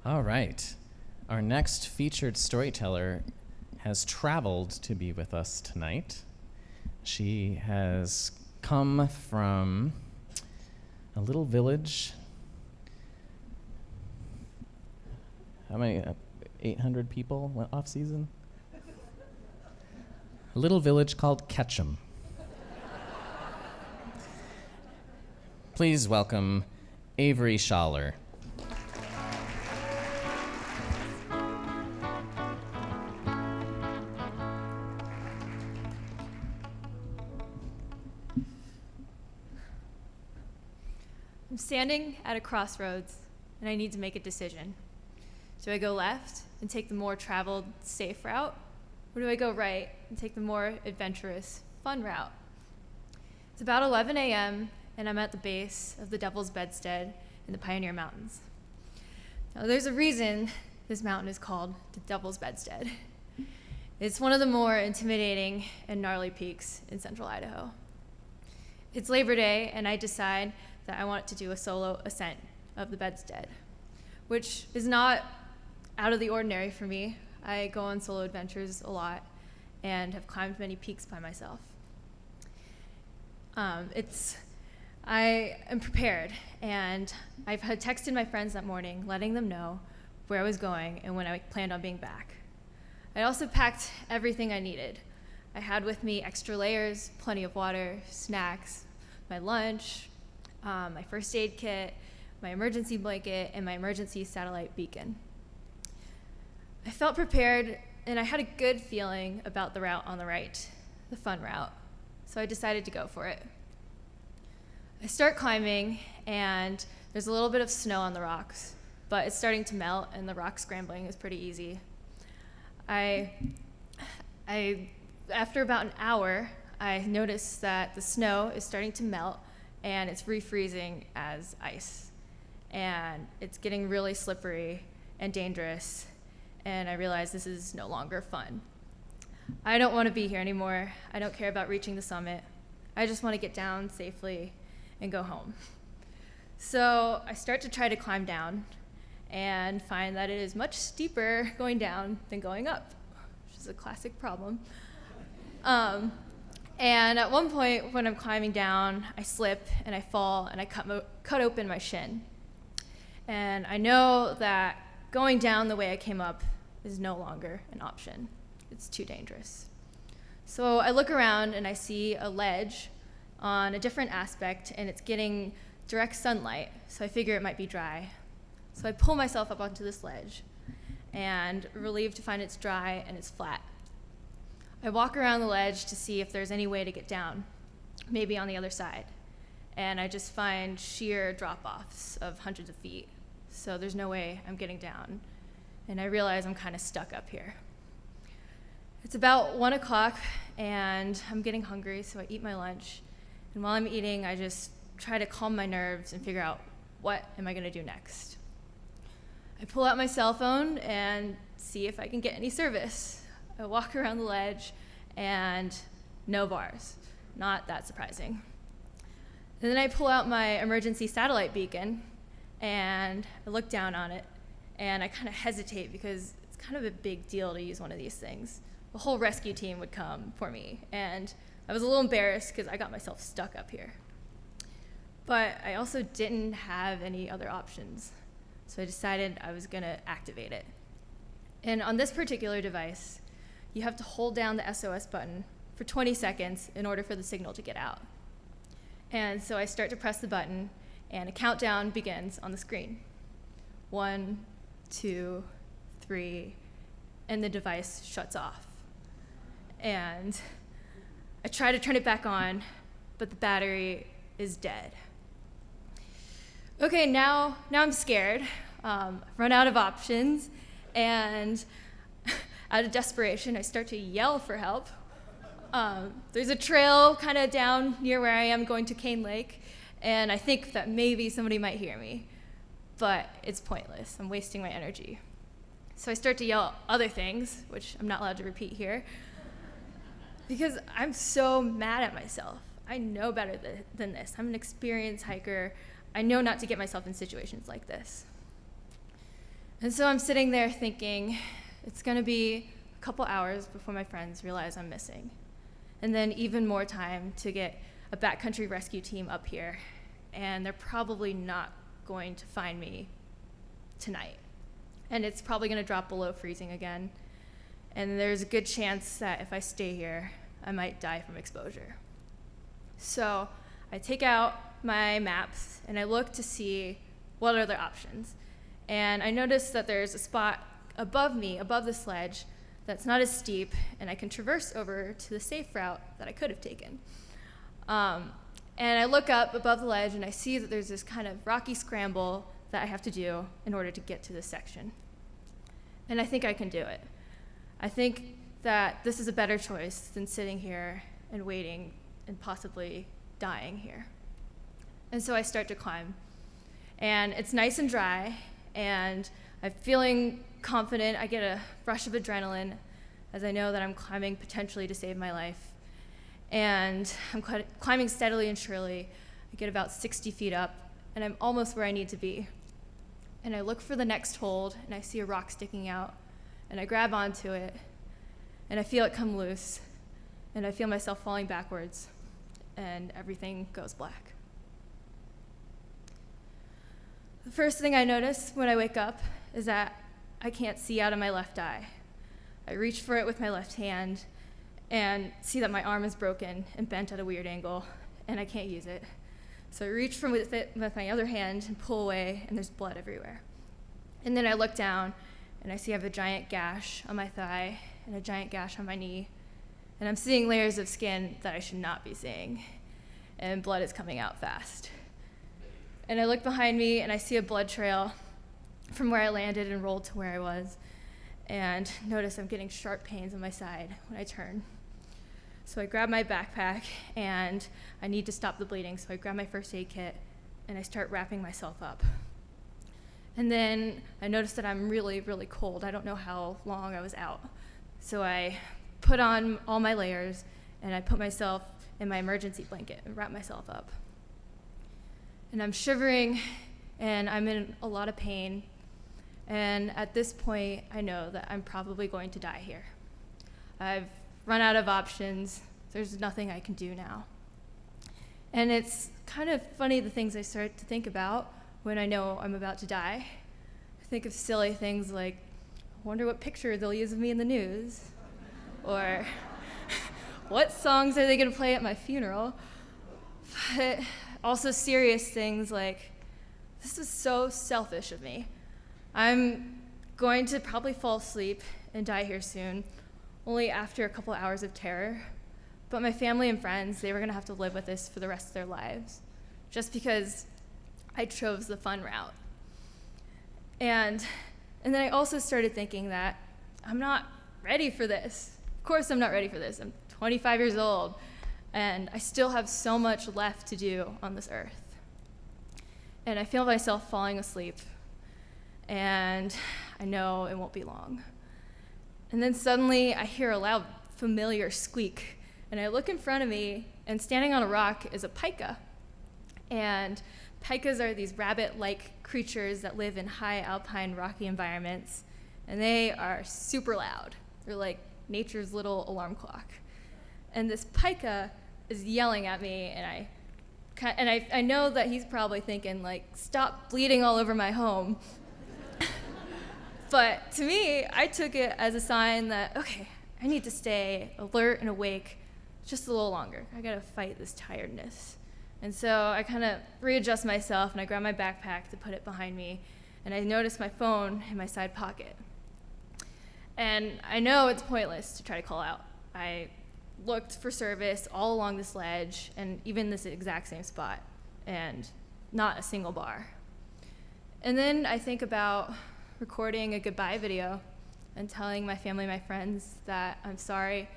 All right. Our next featured storyteller has traveled to be with us tonight. She has come from a little village. How many? 800 people went off season? A little village called Ketchum. Please welcome Avery Shawler. I'm standing at a crossroads, and I need to make a decision. Do I go left and take the more traveled, safe route? Or do I go right and take the more adventurous, fun route? It's about 11 a.m., and I'm at the base of the Devil's Bedstead in the Pioneer Mountains. Now, there's a reason this mountain is called the Devil's Bedstead. It's one of the more intimidating and gnarly peaks in central Idaho. It's Labor Day, and I decide that I want to do a solo ascent of the Bedstead, which is not out of the ordinary for me. I go on solo adventures a lot and have climbed many peaks by myself. I am prepared, and I've had texted my friends that morning, letting them know where I was going and when I planned on being back. I also packed everything I needed. I had with me extra layers, plenty of water, snacks, my lunch, my first aid kit, my emergency blanket, and my emergency satellite beacon. I felt prepared, and I had a good feeling about the route on the right, the fun route, so I decided to go for it. I start climbing, and there's a little bit of snow on the rocks, but it's starting to melt, and the rock scrambling is pretty easy. After about an hour, I noticed that the snow is starting to melt, and it's refreezing as ice. And it's getting really slippery and dangerous, and I realize this is no longer fun. I don't want to be here anymore. I don't care about reaching the summit. I just want to get down safely and go home. So I start to try to climb down and find that it is much steeper going down than going up, which is a classic problem. And at one point when I'm climbing down, I slip and I fall and I cut open my shin. And I know that going down the way I came up is no longer an option. It's too dangerous. So I look around and I see a ledge on a different aspect, and it's getting direct sunlight, so I figure it might be dry. So I pull myself up onto this ledge, and relieved to find it's dry and it's flat. I walk around the ledge to see if there's any way to get down, maybe on the other side, and I just find sheer drop-offs of hundreds of feet, so there's no way I'm getting down, and I realize I'm kind of stuck up here. It's about 1 o'clock, and I'm getting hungry, so I eat my lunch, and while I'm eating, I just try to calm my nerves and figure out, what am I going to do next? I pull out my cell phone and see if I can get any service. I walk around the ledge, and no bars. Not that surprising. And then I pull out my emergency satellite beacon, and I look down on it, and I kind of hesitate because it's kind of a big deal to use one of these things. The whole rescue team would come for me, and I was a little embarrassed because I got myself stuck up here. But I also didn't have any other options, so I decided I was going to activate it. And on this particular device, you have to hold down the SOS button for 20 seconds in order for the signal to get out. And so I start to press the button, and a countdown begins on the screen. 1, 2, 3, and the device shuts off. And I try to turn it back on, but the battery is dead. Okay, now I'm scared. Run out of options, and out of desperation, I start to yell for help. There's a trail kind of down near where I am going to Cane Lake, and I think that maybe somebody might hear me, but it's pointless. I'm wasting my energy. So I start to yell other things, which I'm not allowed to repeat here, because I'm so mad at myself. I know better than this. I'm an experienced hiker. I know not to get myself in situations like this. And so I'm sitting there thinking, it's gonna be a couple hours before my friends realize I'm missing. And then even more time to get a backcountry rescue team up here. And they're probably not going to find me tonight. And it's probably gonna drop below freezing again. And there's a good chance that if I stay here, I might die from exposure. So I take out my maps and I look to see what are the options. And I notice that there's a spot above me, above the sledge, that's not as steep, and I can traverse over to the safe route that I could have taken. And I look up above the ledge and I see that there's this kind of rocky scramble that I have to do in order to get to this section. And I think I can do it. I think that this is a better choice than sitting here and waiting and possibly dying here. And so I start to climb. And it's nice and dry, and I'm feeling confident. I get a rush of adrenaline as I know that I'm climbing potentially to save my life. And I'm climbing steadily and surely. I get about 60 feet up, and I'm almost where I need to be. And I look for the next hold, and I see a rock sticking out, and I grab onto it, and I feel it come loose, and I feel myself falling backwards, and everything goes black. The first thing I notice when I wake up is that I can't see out of my left eye. I reach for it with my left hand and see that my arm is broken and bent at a weird angle, and I can't use it. So I reach from with it with my other hand and pull away, and there's blood everywhere. And then I look down, and I see I have a giant gash on my thigh and a giant gash on my knee, and I'm seeing layers of skin that I should not be seeing, and blood is coming out fast. And I look behind me, and I see a blood trail from where I landed and rolled to where I was, and notice I'm getting sharp pains on my side when I turn. So I grab my backpack, and I need to stop the bleeding, so I grab my first aid kit, and I start wrapping myself up. And then I notice that I'm really, really cold. I don't know how long I was out. So I put on all my layers, and I put myself in my emergency blanket and wrap myself up. And I'm shivering, and I'm in a lot of pain. And at this point, I know that I'm probably going to die here. I've run out of options. There's nothing I can do now. And it's kind of funny the things I start to think about when I know I'm about to die. I think of silly things like, I wonder what picture they'll use of me in the news. Or, what songs are they going to play at my funeral? But also serious things like, this is so selfish of me. I'm going to probably fall asleep and die here soon, only after a couple hours of terror. But my family and friends, they were going to have to live with this for the rest of their lives, just because I chose the fun route. And then I also started thinking that I'm not ready for this. Of course I'm not ready for this. I'm 25 years old, and I still have so much left to do on this earth. And I feel myself falling asleep, and I know it won't be long. And then suddenly I hear a loud, familiar squeak, and I look in front of me, and standing on a rock is a pika. And pikas are these rabbit-like creatures that live in high alpine rocky environments, and they are super loud. They're like nature's little alarm clock. And this pika is yelling at me, and I know that he's probably thinking, like, stop bleeding all over my home. But to me, I took it as a sign that, okay, I need to stay alert and awake just a little longer. I gotta fight this tiredness. And so I kind of readjust myself, and I grab my backpack to put it behind me, and I notice my phone in my side pocket. And I know it's pointless to try to call out. I looked for service all along this ledge, and even this exact same spot, and not a single bar. And then I think about recording a goodbye video and telling my family and my friends that I'm sorry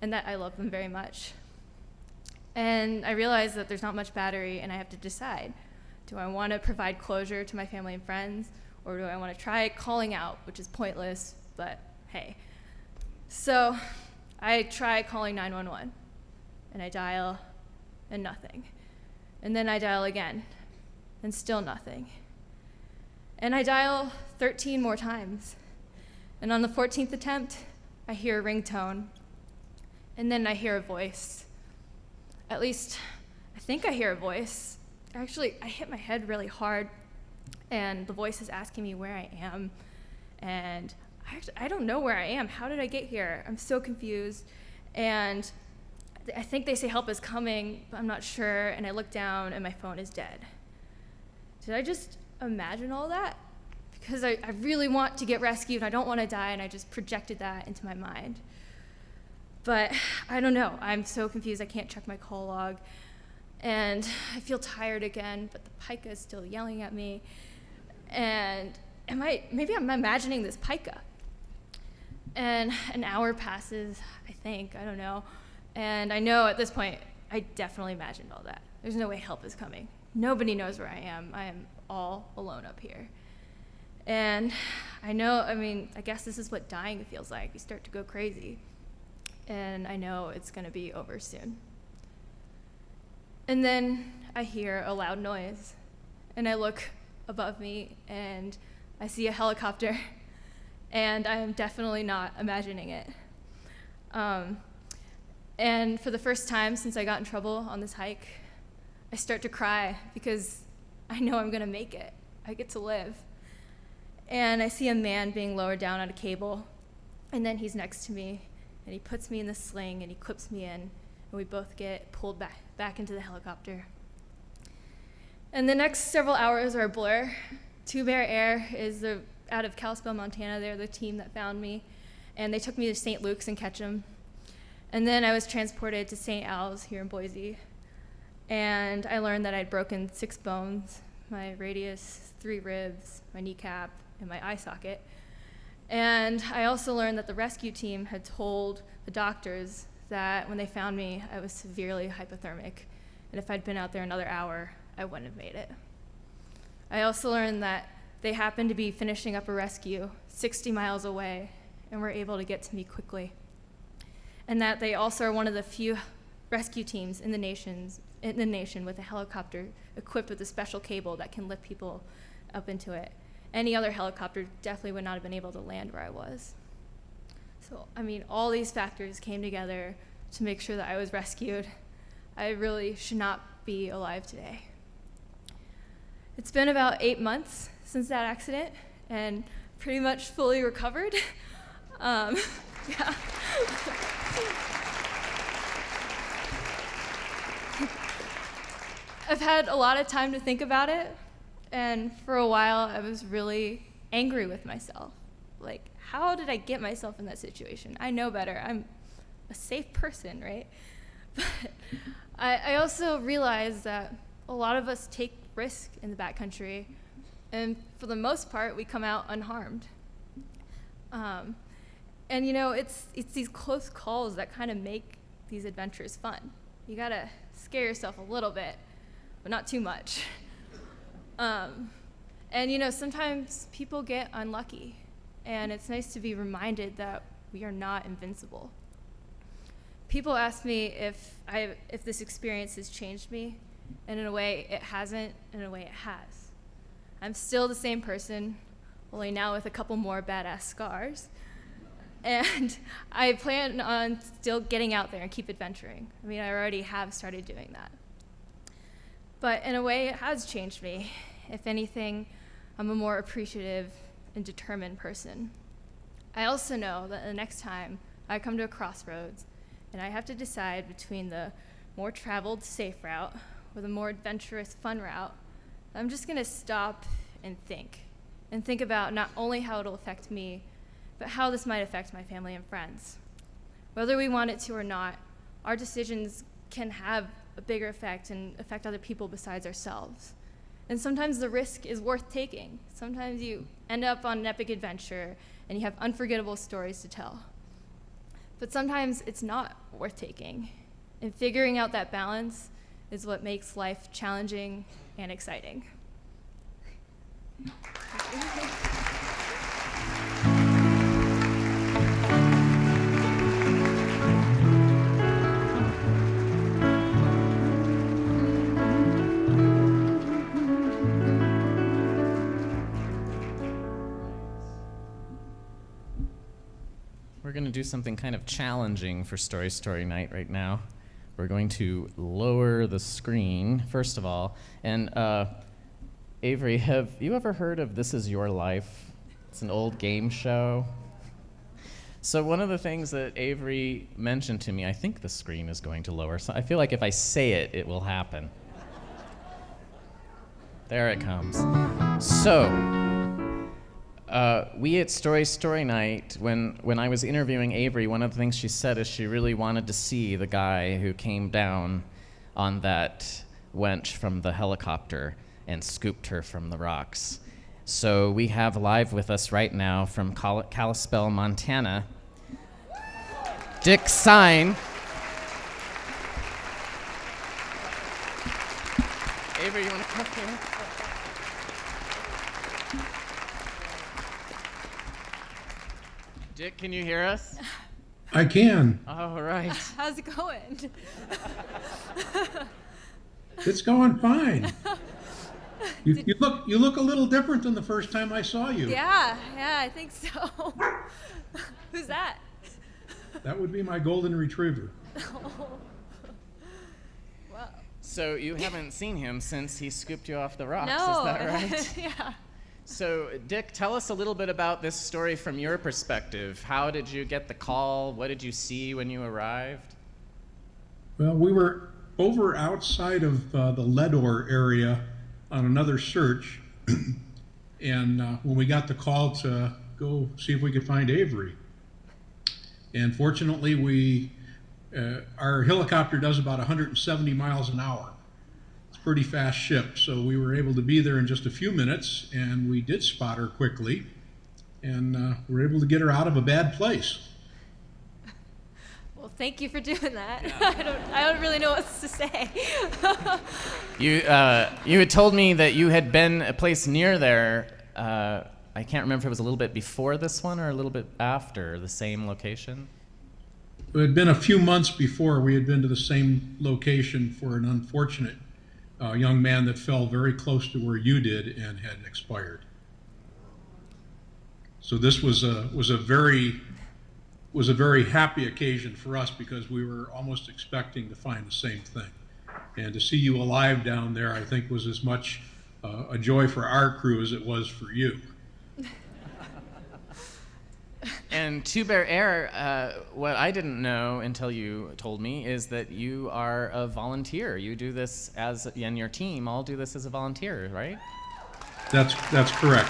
and that I love them very much. And I realize that there's not much battery, and I have to decide. Do I want to provide closure to my family and friends, or do I want to try calling out, which is pointless, but hey. So I try calling 911, and I dial, and nothing. And then I dial again, and still nothing. And I dial 13 more times. And on the 14th attempt, I hear a ringtone. And then I hear a voice. At least, I think I hear a voice. Actually, I hit my head really hard, and the voice is asking me where I am. And I don't know where I am. How did I get here? I'm so confused. And I think they say help is coming, but I'm not sure. And I look down, and my phone is dead. Did I just imagine all that? Because I really want to get rescued. I don't want to die, and I just projected that into my mind. But I don't know. I'm so confused. I can't check my call log. And I feel tired again, but the pica is still yelling at me. And maybe I'm imagining this pica. And an hour passes, I think, I don't know. And I know at this point, I definitely imagined all that. There's no way help is coming. Nobody knows where I am. I am all alone up here. And I guess this is what dying feels like. You start to go crazy. And I know it's gonna be over soon. And then I hear a loud noise, and I look above me, and I see a helicopter, and I am definitely not imagining it. And for the first time since I got in trouble on this hike, I start to cry because I know I'm gonna make it. I get to live. And I see a man being lowered down on a cable, and then he's next to me, and he puts me in the sling, and he clips me in, and we both get pulled back into the helicopter. And the next several hours are a blur. Two Bear Air is out of Kalispell, Montana. They're the team that found me, and they took me to St. Luke's in Ketchum. And then I was transported to St. Al's here in Boise, and I learned that I'd broken 6 bones, my radius, 3 ribs, my kneecap, and my eye socket. And I also learned that the rescue team had told the doctors that when they found me, I was severely hypothermic, and if I'd been out there another hour, I wouldn't have made it. I also learned that they happened to be finishing up a rescue 60 miles away and were able to get to me quickly. And that they also are one of the few rescue teams in the nation with a helicopter equipped with a special cable that can lift people up into it. Any other helicopter definitely would not have been able to land where I was. So, all these factors came together to make sure that I was rescued. I really should not be alive today. It's been about 8 months since that accident, and pretty much fully recovered. Yeah. I've had a lot of time to think about it, and for a while I was really angry with myself. Like, how did I get myself in that situation? I know better. I'm a safe person, right? But I also realized that a lot of us take risk in the backcountry, and for the most part, we come out unharmed. And it's these close calls that kind of make these adventures fun. You gotta scare yourself a little bit, but not too much. And sometimes people get unlucky, and it's nice to be reminded that we are not invincible. People ask me if this experience has changed me, and in a way it hasn't, and in a way it has. I'm still the same person, only now with a couple more badass scars. And I plan on still getting out there and keep adventuring. I already have started doing that. But in a way, it has changed me. If anything, I'm a more appreciative and determined person. I also know that the next time I come to a crossroads and I have to decide between the more traveled, safe route or the more adventurous, fun route, I'm just gonna stop and think about not only how it'll affect me, but how this might affect my family and friends. Whether we want it to or not, our decisions can have a bigger effect and affect other people besides ourselves. And sometimes the risk is worth taking. Sometimes you end up on an epic adventure and you have unforgettable stories to tell. But sometimes it's not worth taking. And figuring out that balance is what makes life challenging and exciting. We're going to do something kind of challenging for Story Night right now. We're going to lower the screen, first of all. And Avery, have you ever heard of This Is Your Life? It's an old game show. So one of the things that Avery mentioned to me, I think the screen is going to lower. So I feel like if I say it, it will happen. There it comes. So, we at Story Night, when I was interviewing Avery, one of the things she said is she really wanted to see the guy who came down on that wench from the helicopter and scooped her from the rocks. So we have live with us right now from Kalispell, Montana, Dick Sign. Avery, you want to come here? Dick, can you hear us? I can. All right. How's it going? It's going fine. You look a little different than the first time I saw you. Yeah, I think so. Who's that? That would be my golden retriever. Well, So you haven't seen him since he scooped you off the rocks, no. is that right? Yeah. So Dick, tell us a little bit about this story from your perspective. How did you get the call? What did you see when you arrived? Well, we were over outside of the Ledore area on another search, and when we got the call to go see if we could find Avery. And fortunately, our helicopter does about 170 miles an hour. It's a pretty fast ship, so we were able to be there in just a few minutes, and we did spot her quickly, and were able to get her out of a bad place. Well, thank you for doing that. Yeah. I don't really know what to say. You had told me that you had been a place near there. I can't remember if it was a little bit before this one or a little bit after, the same location. It had been a few months before we had been to the same location for an unfortunate young man that fell very close to where you did and had expired. So this was a very happy occasion for us because we were almost expecting to find the same thing. And to see you alive down there, I think, was as much a joy for our crew as it was for you. And Two Bear Air, what I didn't know until you told me is that you are a volunteer. You do this and your team all do this as a volunteer, right? That's correct.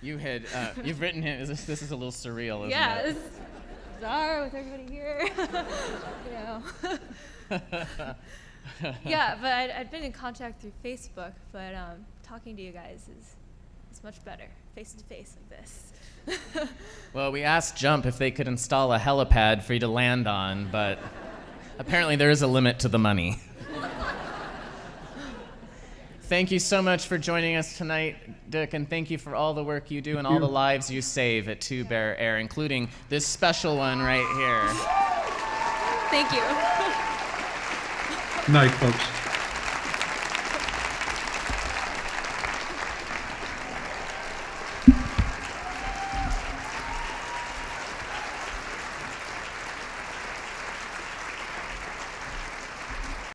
You've written him. This is a little surreal, isn't Yeah, it? this is bizarre with everybody here. Yeah, but I'd been in contact through Facebook, but talking to you guys is much better, face to face like this. Well, we asked Jump if they could install a helipad for you to land on, but apparently there is a limit to the money. Thank you so much for joining us tonight, Dick, and thank you for all the work you do and all the lives you save at Two Bear Air, including this special one right here. Thank you. Night, folks.